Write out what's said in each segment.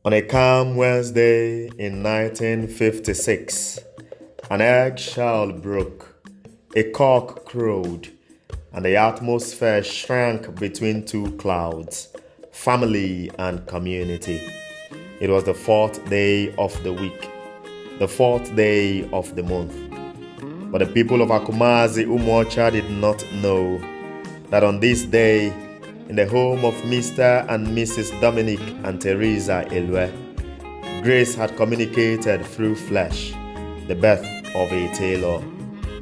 On a calm Wednesday in 1956, an eggshell broke, a cock crowed, and the atmosphere shrank between two clouds, family and community. It was the fourth day of the week, the fourth day of the month. But the people of Akumazi Umuocha did not know that on this day, in the home of Mr. and Mrs. Dominic and Teresa Elue, Grace had communicated through flesh the birth of a tailor,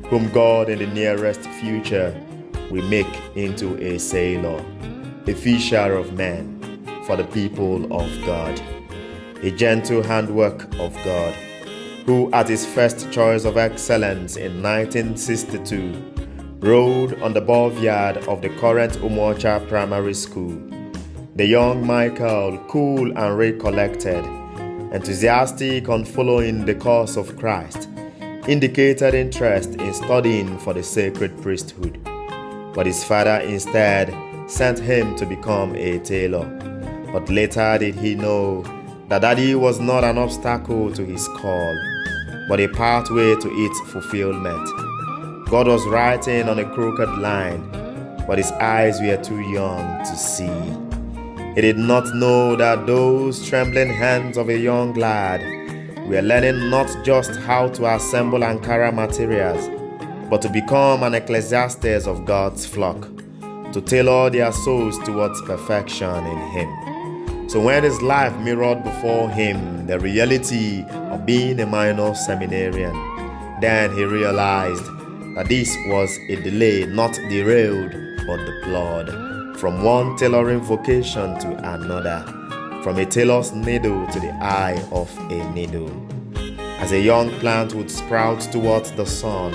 whom God in the nearest future will make into a sailor, a fisher of men for the people of God, a gentle handwork of God, who at his first choice of excellence in 1962 rode on the bovyard of the current Umuocha Primary School. The young Michael, cool and recollected, enthusiastic on following the cause of Christ, indicated interest in studying for the sacred priesthood. But his father instead sent him to become a tailor. But later did he know that daddy was not an obstacle to his call, but a pathway to its fulfillment. God was writing on a crooked line, but his eyes were too young to see. He did not know that those trembling hands of a young lad were learning not just how to assemble Ankara materials, but to become an ecclesiastes of God's flock, to tailor their souls towards perfection in Him. So when his life mirrored before him the reality of being a minor seminarian, then he realized that this was a delay not derailed but deplored, from one tailoring vocation to another, from a tailor's needle to the eye of a needle. As a young plant would sprout towards the sun,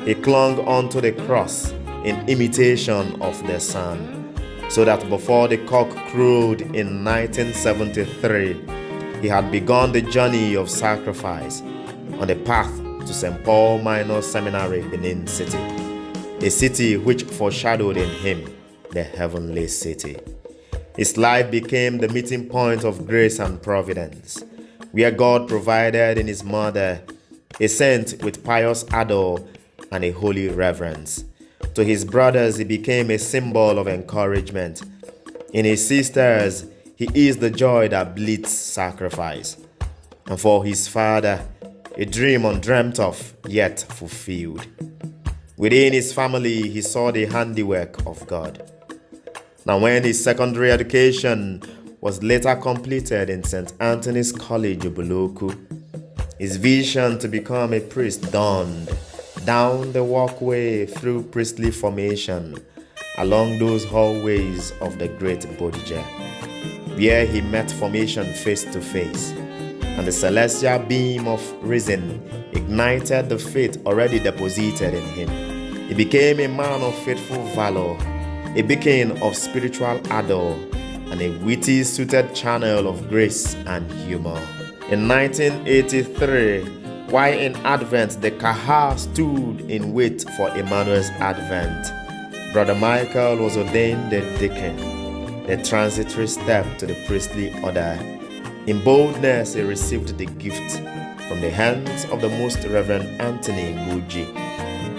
he clung onto the cross in imitation of the sun, so that before the cock crowed in 1973, he had begun the journey of sacrifice on the path to St. Paul Minor Seminary, Benin City, a city which foreshadowed in him the heavenly city. His life became the meeting point of grace and providence, where God provided in his mother a saint with pious ardor and a holy reverence. To his brothers, he became a symbol of encouragement. In his sisters, he is the joy that bleeds sacrifice. And for his father, a dream undreamt of, yet fulfilled. Within his family, he saw the handiwork of God. Now, when his secondary education was later completed in St. Anthony's College, Oboloku, his vision to become a priest dawned down the walkway through priestly formation along those hallways of the great Bodija, where he met formation face to face, and the celestial beam of reason ignited the faith already deposited in him. He became a man of faithful valor, a beacon of spiritual ardor, and a witty suited channel of grace and humor. In 1983, while in Advent the Kaha stood in wait for Emmanuel's advent, Brother Michael was ordained the deacon, the transitory step to the priestly order. In boldness, he received the gift from the hands of the Most Reverend Anthony Nguji,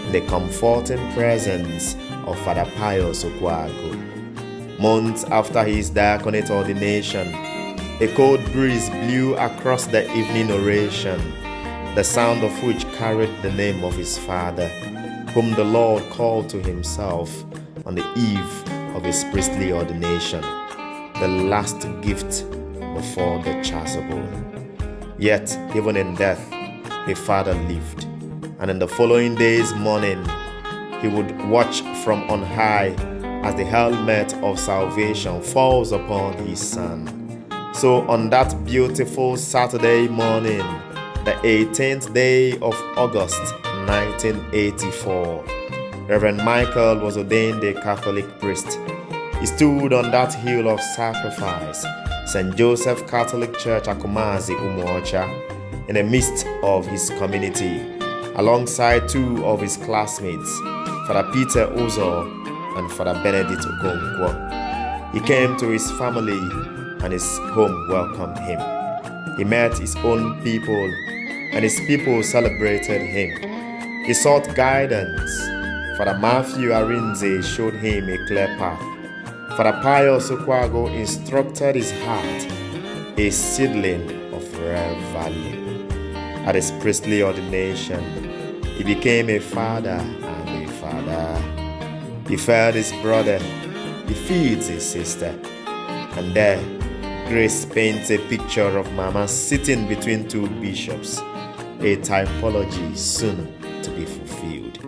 in the comforting presence of Father Pius Okwago. Months after his diaconate ordination, a cold breeze blew across the evening oration, the sound of which carried the name of his father, whom the Lord called to himself on the eve of his priestly ordination, the last gift before the chasuble. Yet, even in death, the father lived, and in the following day's morning, he would watch from on high as the helmet of salvation falls upon his son. So on that beautiful Saturday morning, the 18th day of August 1984, Reverend Michael was ordained a Catholic priest. He stood on that hill of sacrifice, St. Joseph Catholic Church, Akumazi Umuocha, in the midst of his community, alongside two of his classmates, Father Peter Ozo and Father Benedict Okonkwo. He came to his family and his home welcomed him. He met his own people, and his people celebrated him. He sought guidance. Father Matthew Arinze showed him a clear path. Father Pius Okwago instructed his heart, a seedling of rare value. At his priestly ordination, he became a father and a father. He fed his brother, he feeds his sister, and there, Grace paints a picture of Mama sitting between two bishops, a typology soon to be fulfilled.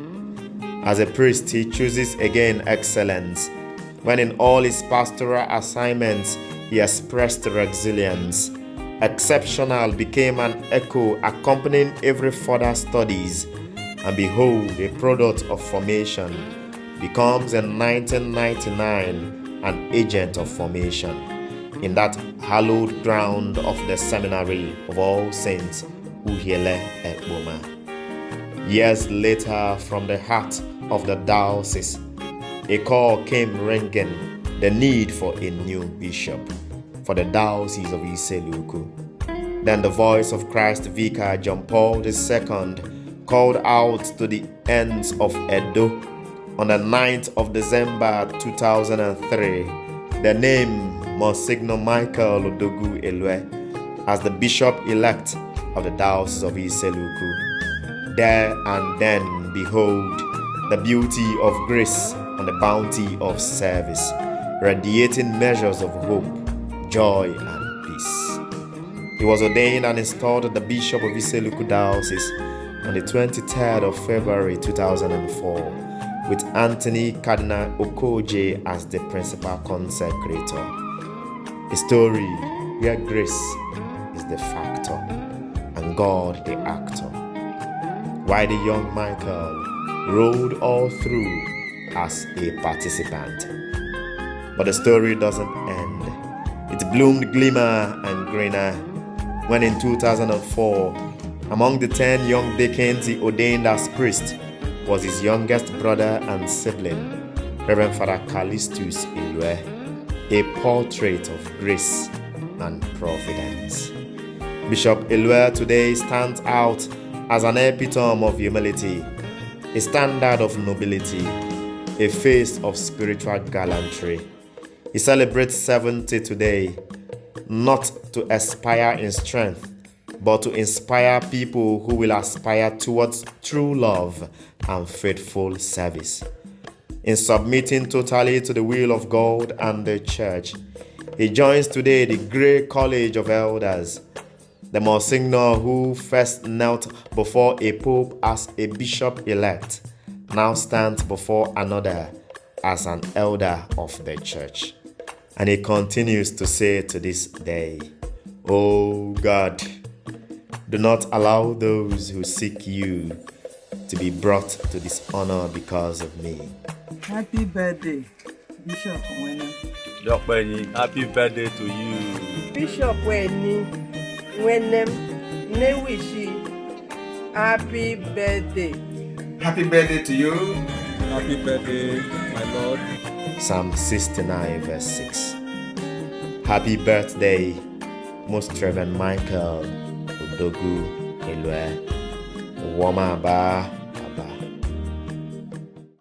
As a priest, he chooses again excellence, when in all his pastoral assignments he expressed resilience. Exceptional became an echo accompanying every further studies, and behold, a product of formation becomes in 1999 an agent of formation in that hallowed ground of the seminary of All Saints, Uhiele Ekboma. Years later, from the heart of the diocese, a call came ringing, the need for a new bishop for the diocese of Iseluku. Then the voice of Christ Vicar John Paul II called out to the ends of Edo on the 9th of December 2003, the name Monsignor Michael Odogwu Elue as the bishop-elect of the diocese of Iseluku. There and then, behold, the beauty of grace and the bounty of service, radiating measures of hope, joy, and peace. He was ordained and installed the Bishop of Iseluku Diocese on the 23rd of February 2004, with Anthony Cardinal Okoje as the principal consecrator. A story where grace is the factor and God the actor. While the young Michael rode all through as a participant. But the story doesn't end. It bloomed glimmer and greener when in 2004, among the 10 young deacons he ordained as priest was his youngest brother and sibling, Reverend Father Callistus Elue, a portrait of grace and providence. Bishop Elue today stands out as an epitome of humility, a standard of nobility, a face of spiritual gallantry. He celebrates 70 today, not to aspire in strength, but to inspire people who will aspire towards true love and faithful service. In submitting totally to the will of God and the Church, he joins today the Great College of Elders. The Monsignor who first knelt before a pope as a bishop-elect now stands before another as an elder of the Church. And he continues to say to this day, "Oh God, do not allow those who seek you to be brought to dishonor because of me." Happy birthday, Bishop Wena. Happy birthday to you. Bishop Weni, Wenem, Newishi, happy birthday. Happy birthday to you. Happy birthday, my Lord. Psalm 69 verse 6. Happy birthday, Most Reverend Michael Odogwu Elue. Woma ba.